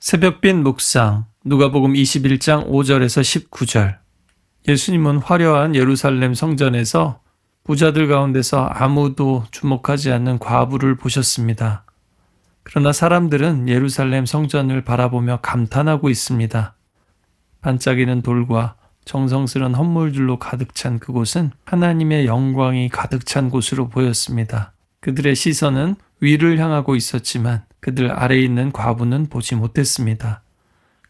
새벽빛 묵상 누가복음 21장 5절에서 19절. 예수님은 화려한 예루살렘 성전에서 부자들 가운데서 아무도 주목하지 않는 과부를 보셨습니다. 그러나 사람들은 예루살렘 성전을 바라보며 감탄하고 있습니다. 반짝이는 돌과 정성스러운 헌물들로 가득 찬 그곳은 하나님의 영광이 가득 찬 곳으로 보였습니다. 그들의 시선은 위를 향하고 있었지만 그들 아래에 있는 과부는 보지 못했습니다.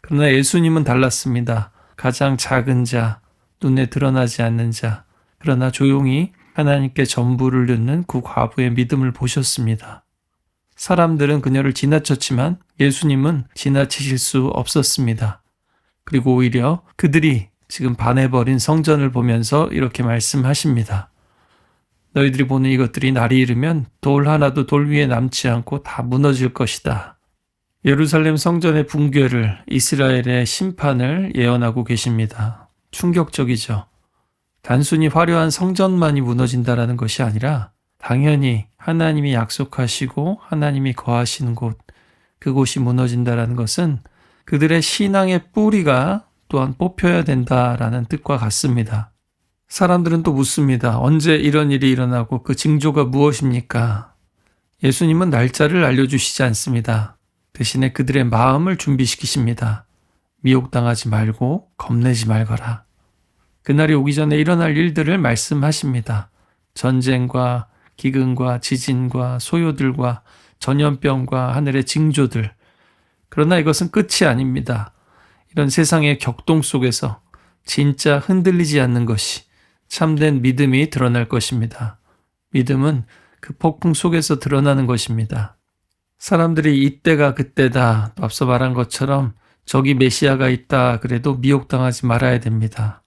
그러나 예수님은 달랐습니다. 가장 작은 자, 눈에 드러나지 않는 자, 그러나 조용히 하나님께 전부를 듣는 그 과부의 믿음을 보셨습니다. 사람들은 그녀를 지나쳤지만 예수님은 지나치실 수 없었습니다. 그리고 오히려 그들이 지금 반해버린 성전을 보면서 이렇게 말씀하십니다. 너희들이 보는 이것들이 날이 이르면 돌 하나도 돌 위에 남지 않고 다 무너질 것이다. 예루살렘 성전의 붕괴를, 이스라엘의 심판을 예언하고 계십니다. 충격적이죠. 단순히 화려한 성전만이 무너진다라는 것이 아니라 당연히 하나님이 약속하시고 하나님이 거하시는 곳, 그곳이 무너진다라는 것은 그들의 신앙의 뿌리가 또한 뽑혀야 된다라는 뜻과 같습니다. 사람들은 또 묻습니다. 언제 이런 일이 일어나고 그 징조가 무엇입니까? 예수님은 날짜를 알려주시지 않습니다. 대신에 그들의 마음을 준비시키십니다. 미혹당하지 말고 겁내지 말거라. 그날이 오기 전에 일어날 일들을 말씀하십니다. 전쟁과 기근과 지진과 소요들과 전염병과 하늘의 징조들. 그러나 이것은 끝이 아닙니다. 이런 세상의 격동 속에서 진짜 흔들리지 않는 것이 참된 믿음이 드러날 것입니다. 믿음은 그 폭풍 속에서 드러나는 것입니다. 사람들이 이때가 그때다, 또 앞서 말한 것처럼 저기 메시아가 있다 그래도 미혹당하지 말아야 됩니다.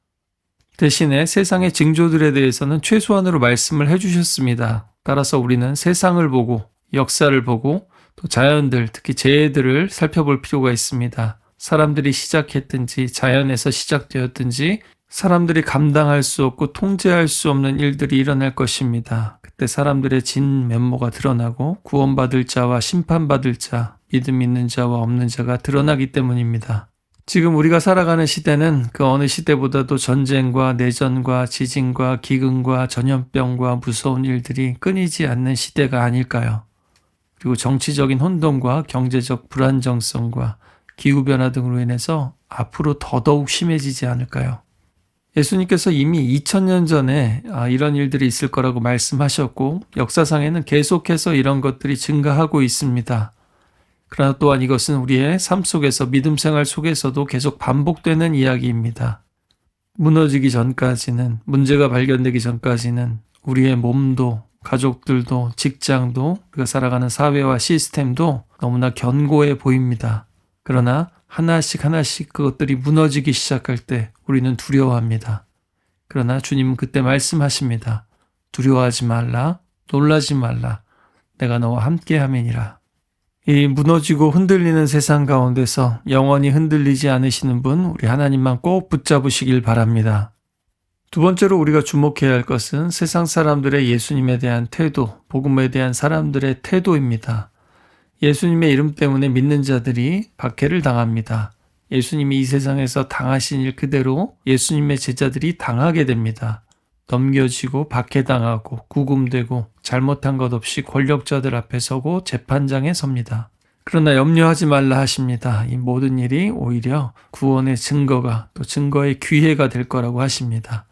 대신에 세상의 징조들에 대해서는 최소한으로 말씀을 해주셨습니다. 따라서 우리는 세상을 보고 역사를 보고 또 자연들, 특히 재해들을 살펴볼 필요가 있습니다. 사람들이 시작했든지 자연에서 시작되었든지 사람들이 감당할 수 없고 통제할 수 없는 일들이 일어날 것입니다. 그때 사람들의 진 면모가 드러나고 구원받을 자와 심판받을 자, 믿음 있는 자와 없는 자가 드러나기 때문입니다. 지금 우리가 살아가는 시대는 그 어느 시대보다도 전쟁과 내전과 지진과 기근과 전염병과 무서운 일들이 끊이지 않는 시대가 아닐까요? 그리고 정치적인 혼돈과 경제적 불안정성과 기후변화 등으로 인해서 앞으로 더더욱 심해지지 않을까요? 예수님께서 이미 2000년 전에 이런 일들이 있을 거라고 말씀하셨고 역사상에는 계속해서 이런 것들이 증가하고 있습니다. 그러나 또한 이것은 우리의 삶 속에서 믿음 생활 속에서도 계속 반복되는 이야기입니다. 무너지기 전까지는, 문제가 발견되기 전까지는 우리의 몸도 가족들도 직장도 우리가 살아가는 사회와 시스템도 너무나 견고해 보입니다. 그러나 하나씩 그것들이 무너지기 시작할 때 우리는 두려워합니다. 그러나 주님은 그때 말씀하십니다. 두려워하지 말라, 놀라지 말라, 내가 너와 함께 함이니라. 이 무너지고 흔들리는 세상 가운데서 영원히 흔들리지 않으시는 분, 우리 하나님만 꼭 붙잡으시길 바랍니다. 두 번째로 우리가 주목해야 할 것은 세상 사람들의 예수님에 대한 태도, 복음에 대한 사람들의 태도입니다. 예수님의 이름 때문에 믿는 자들이 박해를 당합니다. 예수님이 이 세상에서 당하신 일 그대로 예수님의 제자들이 당하게 됩니다. 넘겨지고 박해당하고 구금되고 잘못한 것 없이 권력자들 앞에 서고 재판장에 섭니다. 그러나 염려하지 말라 하십니다. 이 모든 일이 오히려 구원의 증거가 또 증거의 기회가 될 거라고 하십니다.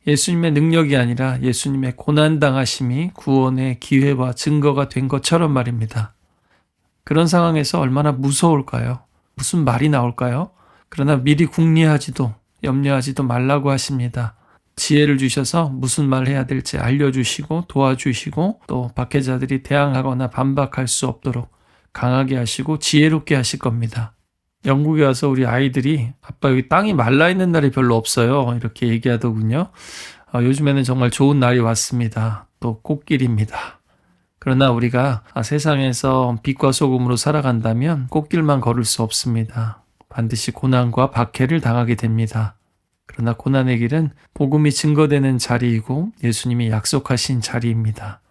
예수님의 능력이 아니라 예수님의 고난당하심이 구원의 기회와 증거가 된 것처럼 말입니다. 그런 상황에서 얼마나 무서울까요? 무슨 말이 나올까요? 그러나 미리 궁리하지도 염려하지도 말라고 하십니다. 지혜를 주셔서 무슨 말 해야 될지 알려주시고 도와주시고 또 박해자들이 대항하거나 반박할 수 없도록 강하게 하시고 지혜롭게 하실 겁니다. 영국에 와서 우리 아이들이 아빠 여기 땅이 말라있는 날이 별로 없어요 이렇게 얘기하더군요. 요즘에는 정말 좋은 날이 왔습니다. 또 꽃길입니다. 그러나 우리가 세상에서 빛과 소금으로 살아간다면 꽃길만 걸을 수 없습니다. 반드시 고난과 박해를 당하게 됩니다. 그러나 고난의 길은 복음이 증거되는 자리이고 예수님이 약속하신 자리입니다.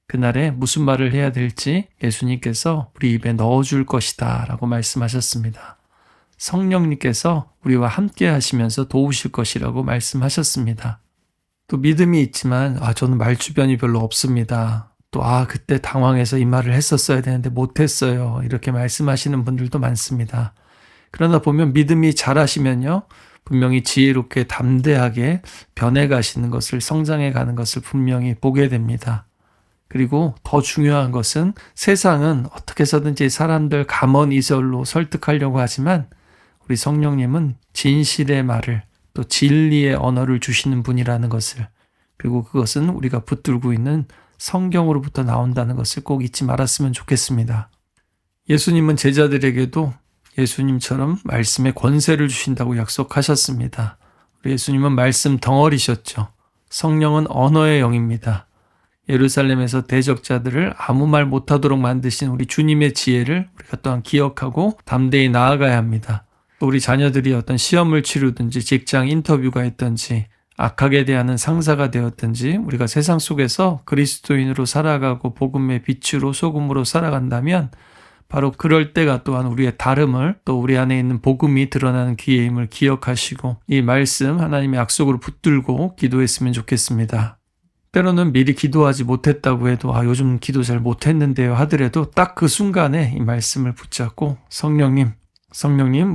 그날에 무슨 말을 해야 될지 예수님께서 우리 입에 넣어줄 것이다 라고 말씀하셨습니다. 성령님께서 우리와 함께 하시면서 도우실 것이라고 말씀하셨습니다. 또 믿음이 있지만 저는 말주변이 별로 없습니다. 또 그때 당황해서 이 말을 했었어야 되는데 못했어요. 이렇게 말씀하시는 분들도 많습니다. 그러나 보면 믿음이 잘하시면요. 분명히 지혜롭게 담대하게 변해가시는 것을 성장해가는 것을 분명히 보게 됩니다. 그리고 더 중요한 것은 세상은 어떻게 해서든지 사람들 감언이설로 설득하려고 하지만 우리 성령님은 진실의 말을 또 진리의 언어를 주시는 분이라는 것을, 그리고 그것은 우리가 붙들고 있는 성경으로부터 나온다는 것을 꼭 잊지 말았으면 좋겠습니다. 예수님은 제자들에게도 예수님처럼 말씀의 권세를 주신다고 약속하셨습니다. 우리 예수님은 말씀 덩어리셨죠. 성령은 언어의 영입니다. 예루살렘에서 대적자들을 아무 말 못하도록 만드신 우리 주님의 지혜를 우리가 또한 기억하고 담대히 나아가야 합니다. 또 우리 자녀들이 어떤 시험을 치르든지 직장 인터뷰가 있든지 악하게 대하는 상사가 되었든지 우리가 세상 속에서 그리스도인으로 살아가고 복음의 빛으로 소금으로 살아간다면 바로 그럴 때가 또한 우리의 다름을, 또 우리 안에 있는 복음이 드러나는 기회임을 기억하시고 이 말씀 하나님의 약속으로 붙들고 기도했으면 좋겠습니다. 때로는 미리 기도하지 못했다고 해도 요즘 기도 잘 못했는데요 하더라도 딱 그 순간에 이 말씀을 붙잡고 성령님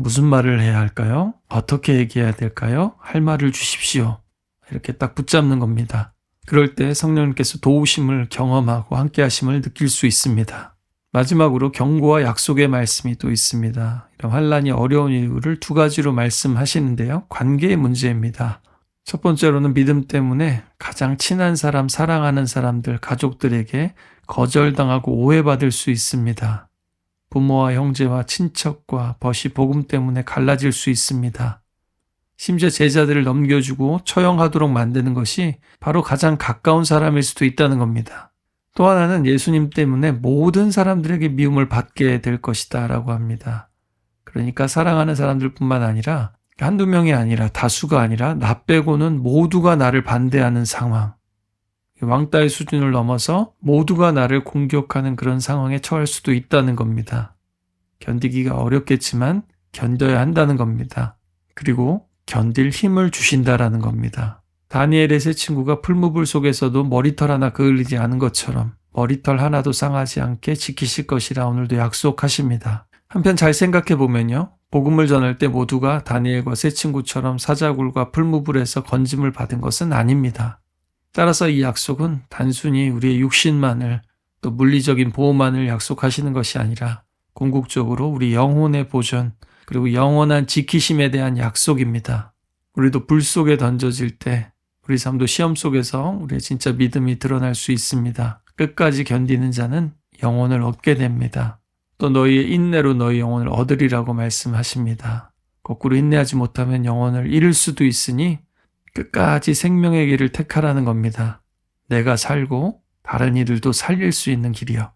무슨 말을 해야 할까요? 어떻게 얘기해야 될까요? 할 말을 주십시오. 이렇게 딱 붙잡는 겁니다. 그럴 때 성령님께서 도우심을 경험하고 함께 하심을 느낄 수 있습니다. 마지막으로 경고와 약속의 말씀이 또 있습니다. 이런 환난이 어려운 이유를 두 가지로 말씀하시는데요. 관계의 문제입니다. 첫 번째로는 믿음 때문에 가장 친한 사람, 사랑하는 사람들, 가족들에게 거절당하고 오해받을 수 있습니다. 부모와 형제와 친척과 벗이 복음 때문에 갈라질 수 있습니다. 심지어 제자들을 넘겨주고 처형하도록 만드는 것이 바로 가장 가까운 사람일 수도 있다는 겁니다. 또 하나는 예수님 때문에 모든 사람들에게 미움을 받게 될 것이다 라고 합니다. 그러니까 사랑하는 사람들뿐만 아니라 한두 명이 아니라 다수가 아니라 나 빼고는 모두가 나를 반대하는 상황, 왕따의 수준을 넘어서 모두가 나를 공격하는 그런 상황에 처할 수도 있다는 겁니다. 견디기가 어렵겠지만 견뎌야 한다는 겁니다. 그리고 견딜 힘을 주신다라는 겁니다. 다니엘의 세 친구가 풀무불 속에서도 머리털 하나 그을리지 않은 것처럼 머리털 하나도 상하지 않게 지키실 것이라 오늘도 약속하십니다. 한편 잘 생각해 보면요. 복음을 전할 때 모두가 다니엘과 세 친구처럼 사자굴과 풀무불에서 건짐을 받은 것은 아닙니다. 따라서 이 약속은 단순히 우리의 육신만을, 또 물리적인 보호만을 약속하시는 것이 아니라 궁극적으로 우리 영혼의 보존, 그리고 영원한 지키심에 대한 약속입니다. 우리도 불 속에 던져질 때 우리 삶도 시험 속에서 우리의 진짜 믿음이 드러날 수 있습니다. 끝까지 견디는 자는 영혼을 얻게 됩니다. 또 너희의 인내로 너희 영혼을 얻으리라고 말씀하십니다. 거꾸로 인내하지 못하면 영혼을 잃을 수도 있으니 끝까지 생명의 길을 택하라는 겁니다. 내가 살고 다른 이들도 살릴 수 있는 길이요.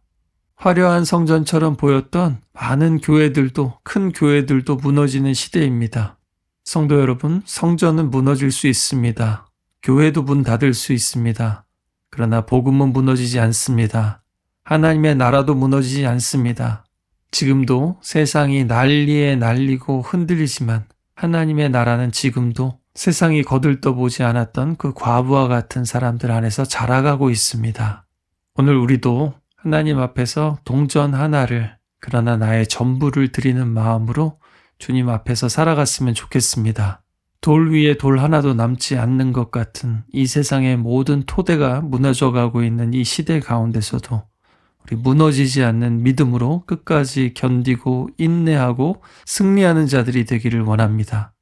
화려한 성전처럼 보였던 많은 교회들도, 큰 교회들도 무너지는 시대입니다. 성도 여러분, 성전은 무너질 수 있습니다. 교회도 문 닫을 수 있습니다. 그러나 복음은 무너지지 않습니다. 하나님의 나라도 무너지지 않습니다. 지금도 세상이 난리에 날리고 흔들리지만 하나님의 나라는 지금도 세상이 거들떠보지 않았던 그 과부와 같은 사람들 안에서 자라가고 있습니다. 오늘 우리도 하나님 앞에서 동전 하나를, 그러나 나의 전부를 드리는 마음으로 주님 앞에서 살아갔으면 좋겠습니다. 돌 위에 돌 하나도 남지 않는 것 같은 이 세상의 모든 토대가 무너져가고 있는 이 시대 가운데서도 우리 무너지지 않는 믿음으로 끝까지 견디고 인내하고 승리하는 자들이 되기를 원합니다.